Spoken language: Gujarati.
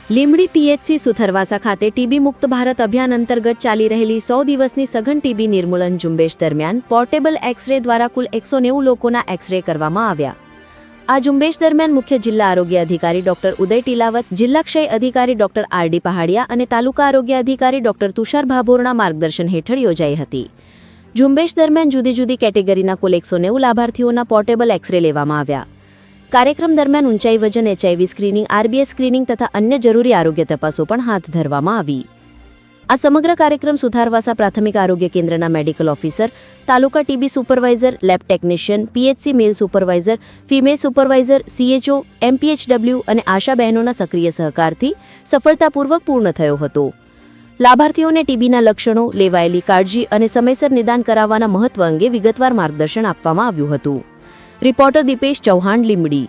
લીંબડી પીએચસી સુથરવાસા ખાતે ટીબી મુક્ત ભારત અભિયાન અંતર્ગત ચાલી રહેલી 100 દિવસની સઘન ટીબી નિર્મૂલન ઝુંબેશ દરમિયાન પોર્ટેબલ એક્સ-રે દ્વારા કુલ 190 લોકોના એક્સ-રે કરવામાં આવ્યા। આ ઝુંબેશ દરમિયાન મુખ્ય જિલ્લા આરોગ્ય અધિકારી ડોક્ટર ઉદય ટીલાવત, જિલ્લા ક્ષય અધિકારી ડોક્ટર આર.ડી. પહાડિયા અને તાલુકા આરોગ્ય અધિકારી ડોક્ટર તુષાર ભાભોરના માર્ગદર્શન હેઠળ યોજાઈ હતી। ઝુંબેશ દરમિયાન જુદી જુદી કેટેગરીના કુલ 190 લાભાર્થીઓના પોર્ટેબલ એક્સ-રે લેવામાં આવ્યા। કાર્યક્રમ દરમિયાન ઊંચાઈ વજન, એચઆઈવી સ્ક્રીનિંગ, આરબીએસ સ્ક્રીનિંગ તથા અન્ય જરૂરી આરોગ્ય તપાસો પણ હાથ ધરવામાં આવી। આ સમગ્ર કાર્યક્રમ સુથારવાસા પ્રાથમિક આરોગ્ય કેન્દ્રના medical officer, taluka TB supervisor, lab technician, PHC male supervisor, female supervisor, CHO, MPHW અને આશા બહેનોના સક્રિય સહકારથી સફળતાપૂર્વક પૂર્ણ થયો હતો। લાભાર્થીઓને ટીબીના લક્ષણો, લેવાયેલી કાળજી અને સમયસર નિદાન કરાવવાના મહત્વ અંગે વિગતવાર માર્ગદર્શન આપવામાં આવ્યું હતું। રિપોર્ટર દીપેશ ચૌહાણ, લીંબડી।